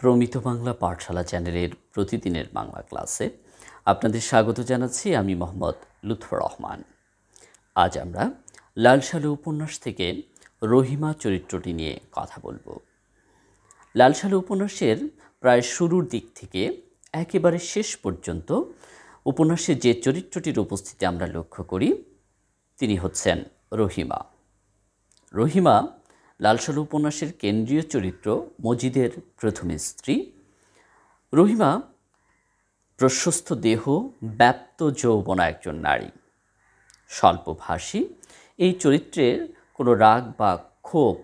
প্রমিত বাংলা পাঠশালা চ্যানেলের প্রতিদিনের বাংলা ক্লাসে আপনাদের স্বাগত জানাচ্ছি। আমি মোহাম্মদ লুৎফর রহমান। আজ আমরা লাল সালু উপন্যাস থেকে রহিমা চরিত্রটি নিয়ে কথা বলবো। লাল সালু উপন্যাসের প্রায় শুরুর দিক থেকে একেবারে শেষ পর্যন্ত উপন্যাসে যে চরিত্রটির উপস্থিতি আমরা লক্ষ্য করি তিনি হচ্ছেন রহিমা। রহিমা লাল সালু উপন্যাসের কেন্দ্রীয় চরিত্র মজিদের প্রথম স্ত্রী। রহিমা প্রশস্ত দেহ, ব্যাপ্ত যৌবনা একজন নারী, স্বল্পভাষী। এই চরিত্রের কোনো রাগ বা ক্ষোভ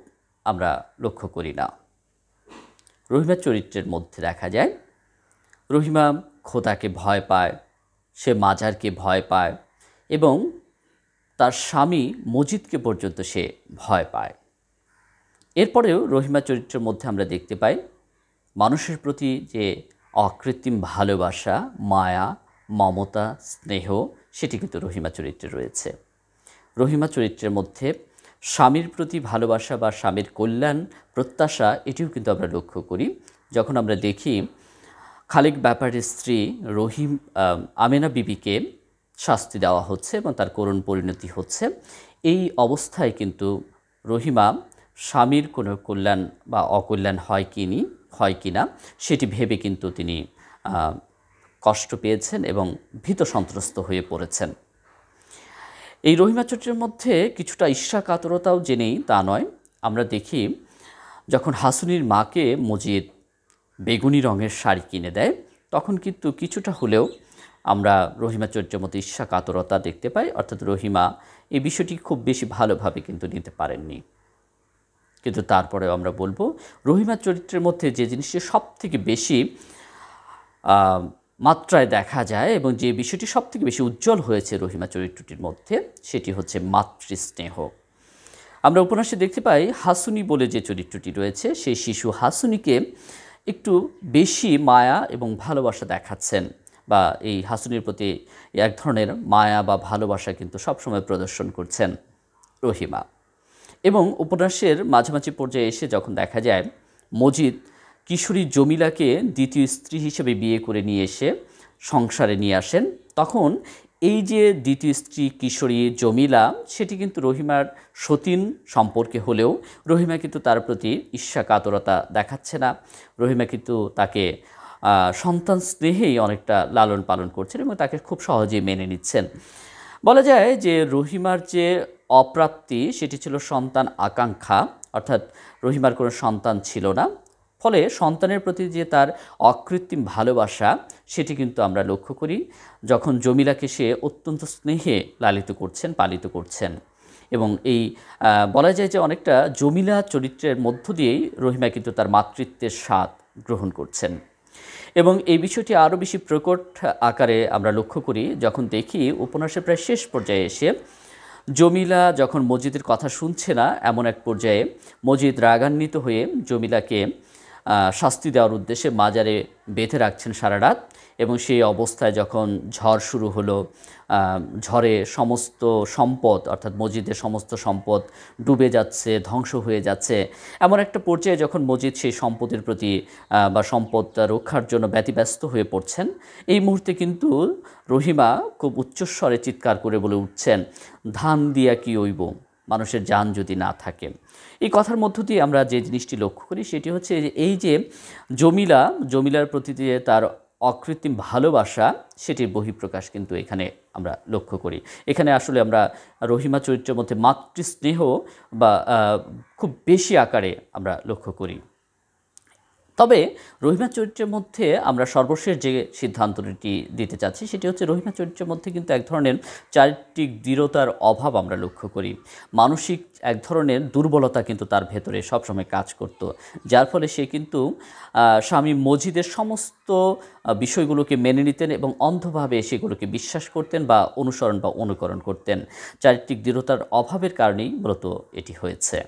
আমরা লক্ষ্য করি না। রহিমার চরিত্রের মধ্যে দেখা যায় রহিমা খোদাকে ভয় পায়, সে মাজারকে ভয় পায় এবং তার স্বামী মজিদকে পর্যন্ত সে ভয় পায়। এরপরেও রহিমা চরিত্রের মধ্যে আমরা দেখতে পাই মানুষের প্রতি যে অকৃত্রিম ভালোবাসা, মায়া, মমতা, স্নেহ, সেটি কিন্তু রহিমা চরিত্রে রয়েছে। রহিমা চরিত্রের মধ্যে স্বামীর প্রতি ভালোবাসা বা স্বামীর কল্যাণ প্রত্যাশা, এটিও কিন্তু আমরা লক্ষ্য করি। যখন আমরা দেখি খালেক ব্যাপারীর স্ত্রী আমেনা বিবিকে শাস্তি দেওয়া হচ্ছে এবং তার করুণ পরিণতি হচ্ছে, এই অবস্থায় কিন্তু রহিমা স্বামীর কোনো কল্যাণ বা অকল্যাণ হয় কি না সেটি ভেবে কিন্তু তিনি কষ্ট পেয়েছেন এবং ভীত সন্ত্রস্ত হয়ে পড়েছেন। এই রহিমা চরিত্রের মধ্যে কিছুটা ঈর্ষা কাতরতাও যে নেই তা নয়। আমরা দেখি যখন হাসুনির মাকে মজিদ বেগুনি রঙের শাড়ি কিনে দেয়, তখন কিন্তু কিছুটা হলেও আমরা রহিমা চরিত্রের মধ্যে ঈর্ষা কাতরতা দেখতে পাই। অর্থাৎ রহিমা এই বিষয়টি খুব বেশি ভালোভাবে কিন্তু নিতে পারেননি। কিন্তু তারপরেও আমরা বলবো রহিমা চরিত্রের মধ্যে যে জিনিসটি সবথেকে বেশি মাত্রায় দেখা যায় এবং যে বিষয়টি সবথেকে বেশি উজ্জ্বল হয়েছে রহিমা চরিত্রটির মধ্যে, সেটি হচ্ছে মাতৃস্নেহ। আমরা উপন্যাসে দেখতে পাই হাসুনি বলে যে চরিত্রটি রয়েছে, সেই শিশু হাসুনিকে একটু বেশি মায়া এবং ভালোবাসা দেখাচ্ছেন, বা এই হাসুনির প্রতি এক ধরনের মায়া বা ভালোবাসা কিন্তু সবসময় প্রদর্শন করছেন রহিমা। এবং উপন্যাসের মাঝামাঝি পর্যায়ে এসে যখন দেখা যায় মজিদ কিশোরী জমিলাকে দ্বিতীয় স্ত্রী হিসেবে বিয়ে করে নিয়ে এসে সংসারে নিয়ে আসেন, তখন এই যে দ্বিতীয় স্ত্রী কিশোরী জমিলা, সেটি কিন্তু রহিমার সতীন সম্পর্কে হলেও রহিমা কিন্তু তার প্রতি ঈর্ষা কাতরতা দেখাচ্ছে না। রহিমা কিন্তু তাকে সন্তান স্নেহেই অনেকটা লালন পালন করছেন এবং তাকে খুব সহজেই মেনে নিচ্ছেন। বলা যায় যে রহিমার যে অপ্রাপ্তি সেটি ছিল সন্তান আকাঙ্ক্ষা, অর্থাৎ রহিমার কোনো সন্তান ছিল না। ফলে সন্তানের প্রতি যে তার অকৃত্রিম ভালোবাসা, সেটি কিন্তু আমরা লক্ষ্য করি যখন জমিলাকে সে অত্যন্ত স্নেহে পালিত করছেন। এবং এই বলা যায় যে অনেকটা জমিলা চরিত্রের মধ্য দিয়েই রহিমা কিন্তু তার মাতৃত্বের স্বাদ গ্রহণ করছেন। এবং এই বিষয়টি আরও বেশি প্রকট আকারে আমরা লক্ষ্য করি যখন দেখি উপন্যাসের প্রায় শেষ পর্যায়ে এসে জমিলা যখন মজিদের কথা শুনছে না, এমন এক পর্যায়ে মজিদ রাগান্বিত হয়ে জমিলাকে শাস্তি দেওয়ার উদ্দেশ্যে মাজারে বেঁধে রাখছেন সারা রাত। এবং সেই অবস্থায় যখন ঝড় শুরু হলো, ঝড়ে সমস্ত সম্পদ, অর্থাৎ মজিদের সমস্ত সম্পদ ডুবে যাচ্ছে, ধ্বংস হয়ে যাচ্ছে, এমন একটা পর্যায়ে যখন মজিদ সেই সম্পদের প্রতি বা সম্পদ রক্ষার জন্য ব্যতিব্যস্ত হয়ে পড়ছেন, এই মুহূর্তে কিন্তু রহিমা খুব উচ্চস্বরে চিৎকার করে বলে উঠছেন, ধান দিয়া কি হইব মানুষের জান যদি না থাকে। এই কথার মধ্য দিয়ে আমরা যে জিনিসটি লক্ষ্য করি সেটি হচ্ছে এই যে জমিলার প্রতি যে তার অকৃত্রিম ভালোবাসা, সেটির বহিঃপ্রকাশ কিন্তু এখানে আমরা লক্ষ্য করি। এখানে আসলে আমরা রহিমা চরিত্রের মধ্যে মাতৃস্নেহ বা খুব বেশি আকারে আমরা লক্ষ্য করি। তবে রহিমা চরিত্রের মধ্যে আমরা সর্বশেষ যে সিদ্ধান্তটি দিতে চাচ্ছি সেটি হচ্ছে রহিমা চরিত্রের মধ্যে কিন্তু এক ধরনের চারিত্রিক দৃঢ়তার অভাব আমরা লক্ষ্য করি। মানসিক এক ধরনের দুর্বলতা কিন্তু তার ভেতরে সবসময় কাজ করত, যার ফলে সে কিন্তু স্বামী মজিদের সমস্ত বিষয়গুলোকে মেনে নিতেন এবং অন্ধভাবে সেগুলোকে বিশ্বাস করতেন বা অনুসরণ বা অনুকরণ করতেন। চারিত্রিক দৃঢ়তার অভাবের কারণেই মূলত এটি হয়েছে।